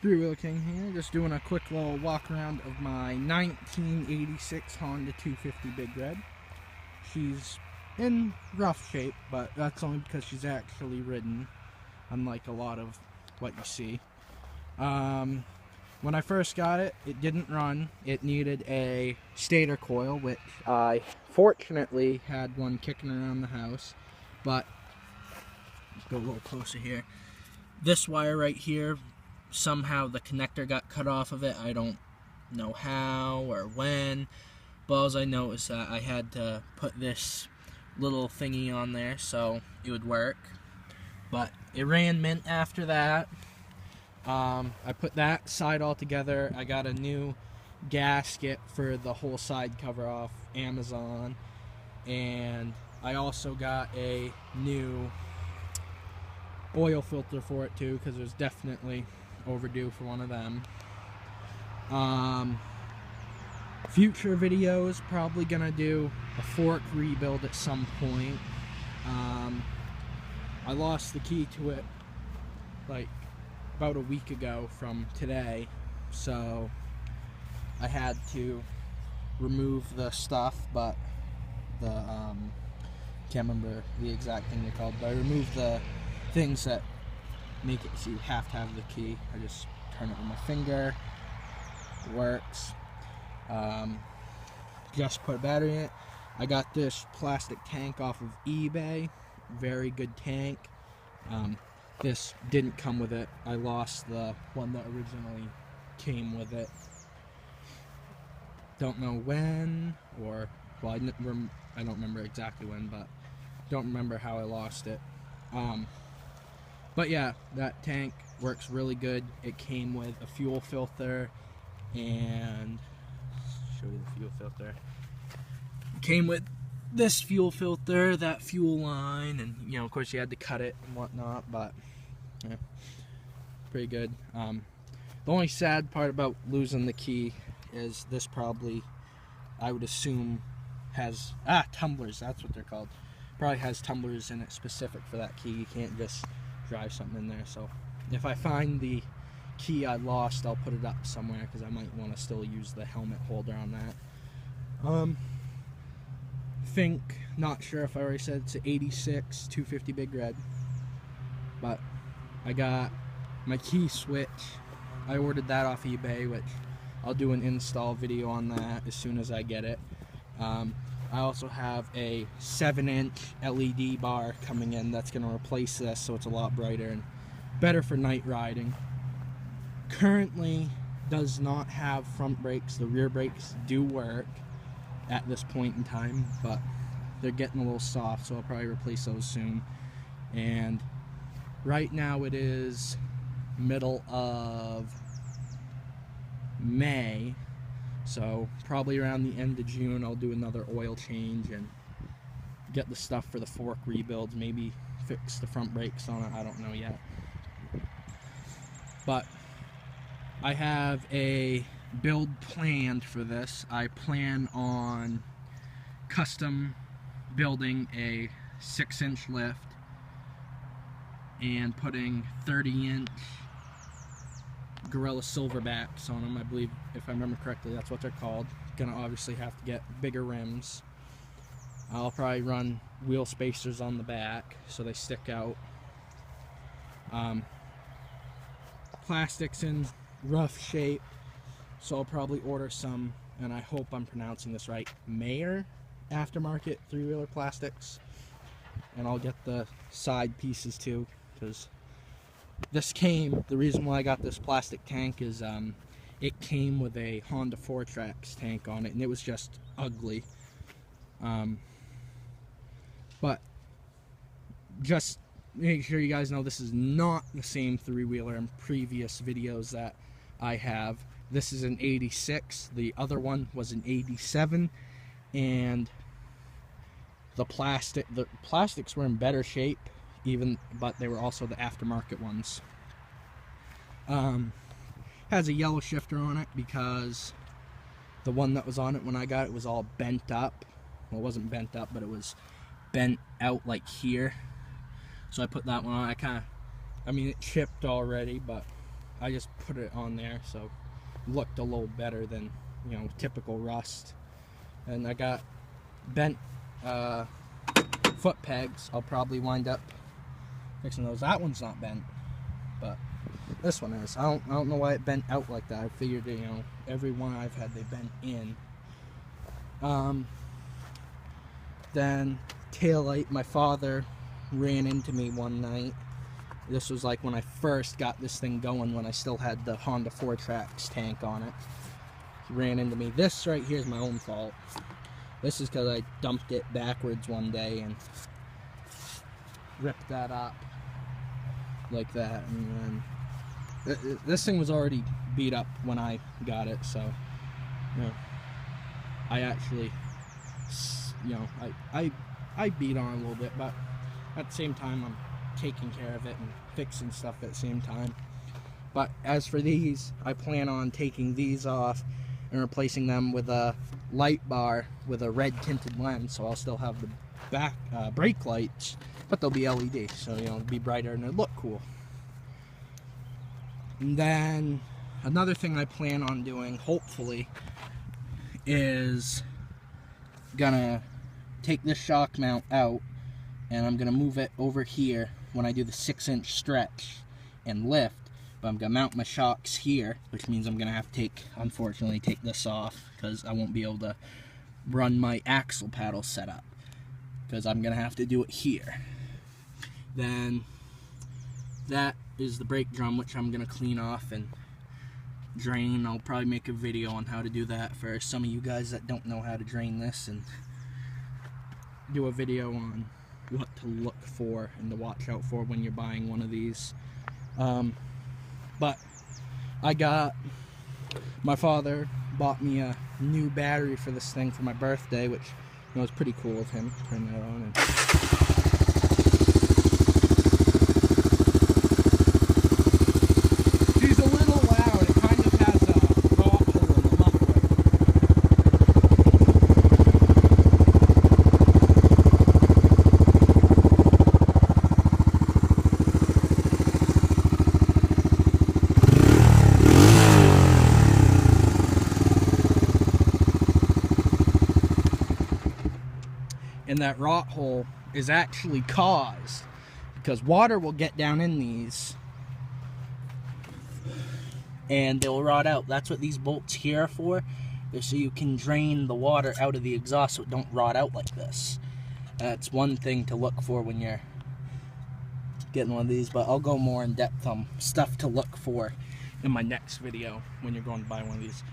Three Wheel King here, just doing a quick little walk around of my 1986 Honda 250 Big Red. She's in rough shape, but that's only because she's actually ridden, unlike a lot of what you see. When I first got it, it didn't run. It needed a stator coil, which I fortunately had one kicking around the house. But let's go a little closer here. This wire right here, somehow the connector got cut off of it. I don't know how or when, but all I know is that I had to put this little thingy on there so it would work. But it ran mint after that. I put that side all together. I got a new gasket for the whole side cover off Amazon, and I also got a new oil filter for it too, because it was definitely overdue for one of them. Future videos, probably gonna do a fork rebuild at some point. I lost the key to it like about a week ago from today, so I had to remove the stuff, but the can't remember the exact thing they're called, but I removed the things that make it so you have to have the key. I just turn it with my finger. It works. Just put a battery in it. I got this plastic tank off of eBay. Very good tank. This didn't come with it. I lost the one that originally came with it. Don't know when, or, well, I don't remember exactly when, but don't remember how I lost it. But yeah, that tank works really good. It came with a fuel filter, and show you the fuel filter. It came with this fuel filter, that fuel line, and you know, of course, you had to cut it and whatnot. But yeah, pretty good. The only sad part about losing the key is this probably, I would assume, has tumblers. That's what they're called. Probably has tumblers in it specific for that key. You can't just drive something in there. So if I find the key I lost, I'll put it up somewhere, because I might want to still use the helmet holder on that. Not sure if I already said it's an 86 250 Big Red, but I got my key switch. I ordered that off eBay, which I'll do an install video on that as soon as I get it. I also have a 7-inch LED bar coming in that's going to replace this, so it's a lot brighter and better for night riding. Currently does not have front brakes. The rear brakes do work at this point in time, but they're getting a little soft, so I'll probably replace those soon. And right now it is middle of May, so probably around the end of June I'll do another oil change and get the stuff for the fork rebuilds, maybe fix the front brakes on it. I don't know yet, but I have a build planned for this. I plan on custom building a 6-inch lift and putting 30-inch Gorilla Silverbacks on them. I believe, if I remember correctly, that's what they're called. Gonna obviously have to get bigger rims. I'll probably run wheel spacers on the back so they stick out. Plastic's in rough shape, so I'll probably order some, and I hope I'm pronouncing this right, Mayer aftermarket 3-wheeler plastics, and I'll get the side pieces too, because this came, the reason why I got this plastic tank is it came with a Honda 4Trax tank on it, and it was just ugly. But just make sure you guys know this is not the same 3-wheeler in previous videos that I have. This is an 86, the other one was an 87, and the plastics were in better shape, but they were also the aftermarket ones. Has a yellow shifter on it because the one that was on it when I got it was all bent up. Well, it wasn't bent up, but it was bent out like here. So I put that one on. I mean, it chipped already, but I just put it on there so it looked a little better than, you know, typical rust. And I got bent foot pegs. I'll probably wind up fixing those. That one's not bent, but this one is. I don't know why it bent out like that. I figured, you know, every one I've had, they bent in. Then taillight, my father ran into me one night. This was like when I first got this thing going, when I still had the Honda 4Trax tank on it. He ran into me. This right here is my own fault. This is because I dumped it backwards one day and ripped that up like that. And then this thing was already beat up when I got it, so, you know, I actually, you know, I beat on a little bit, but at the same time I'm taking care of it and fixing stuff at the same time. But as for these, I plan on taking these off and replacing them with a light bar with a red tinted lens, so I'll still have the back brake lights, but they'll be LED, so, you know, it'll be brighter and it'll look cool. And then another thing I plan on doing, hopefully, is gonna take this shock mount out and I'm gonna move it over here when I do the 6-inch stretch and lift. But I'm gonna mount my shocks here, which means I'm gonna have to unfortunately take this off, because I won't be able to run my axle paddle setup, because I'm gonna have to do it here. Then that is the brake drum, which I'm gonna clean off and drain. I'll probably make a video on how to do that for some of you guys that don't know how to drain this, and do a video on what to look for and to watch out for when you're buying one of these. But my father bought me a new battery for this thing for my birthday, which, you know, was pretty cool of him. Turn that on and she's a little loud. It kind of has a raw hole in the muffler. And that rot hole is actually caused because water will get down in these and they'll rot out. That's what these bolts here are for. They're so you can drain the water out of the exhaust so it don't rot out like this. That's one thing to look for when you're getting one of these, but I'll go more in depth on stuff to look for in my next video when you're going to buy one of these.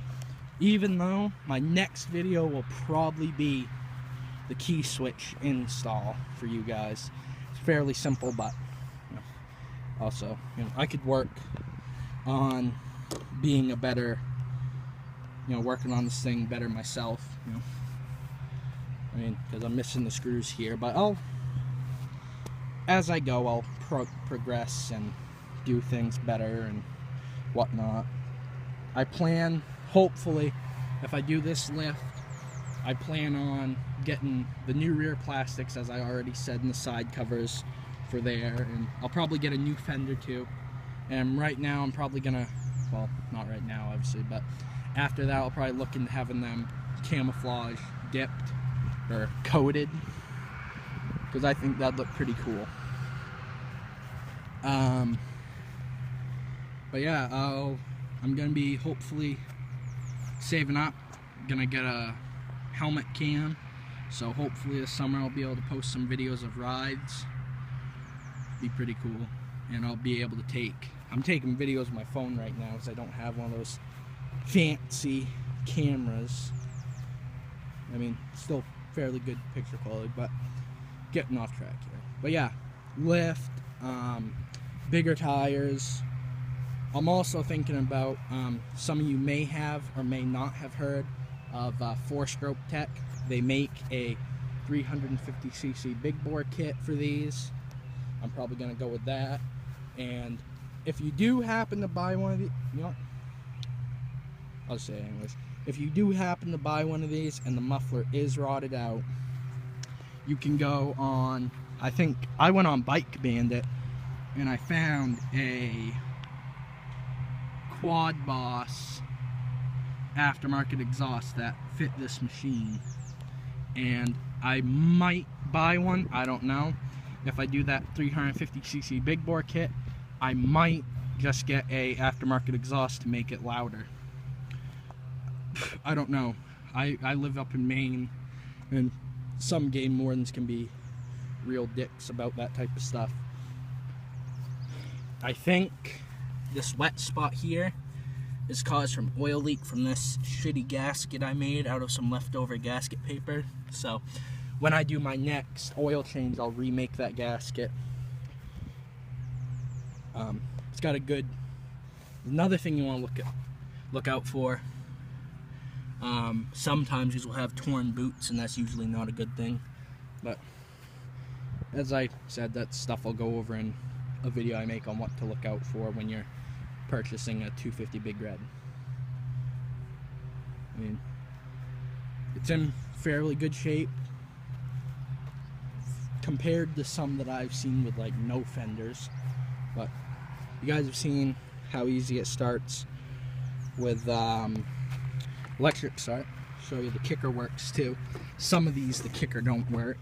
Even though my next video will probably be the key switch install for you guys. It's fairly simple, but, you know, also, you know, I could work on being a better, you know, working on this thing better myself, you know. I mean, because I'm missing the screws here, but as I go, I'll progress and do things better and whatnot. I plan, hopefully, if I do this lift, I plan on getting the new rear plastics, as I already said, in the side covers for there, and I'll probably get a new fender too. And right now I'm probably gonna, well, not right now obviously, but after that I'll probably look into having them camouflage dipped or coated, because I think that'd look pretty cool. But yeah, I'm gonna be hopefully saving up, gonna get a helmet cam, so hopefully this summer I'll be able to post some videos of rides. Be pretty cool. And I'll be able to I'm taking videos with my phone right now because I don't have one of those fancy cameras. I mean, still fairly good picture quality, but getting off track here. But yeah, lift, bigger tires. I'm also thinking about, some of you may have or may not have heard of 4Stroke Tech. They make a 350cc big bore kit for these. I'm probably going to go with that. And if you do happen to buy one of these, you know, I'll say it anyways. If you do happen to buy one of these and the muffler is rotted out, you can go on, I think, I went on Bike Bandit and I found a Quad Boss aftermarket exhaust that fit this machine, and I might buy one. I don't know. If I do that 350cc big bore kit, I might just get a aftermarket exhaust to make it louder. I don't know. I live up in Maine, and some game wardens can be real dicks about that type of stuff. I think this wet spot here is caused from oil leak from this shitty gasket I made out of some leftover gasket paper. So when I do my next oil change, I'll remake that gasket. It's got a good... Another thing you want to look out for. Sometimes these will have torn boots, and that's usually not a good thing. But as I said, that stuff I'll go over in a video I make on what to look out for when you're purchasing a 250 Big Red. I mean, it's in fairly good shape compared to some that I've seen with like no fenders, but you guys have seen how easy it starts with electric start. Show you the kicker works too. Some of these, the kicker don't work.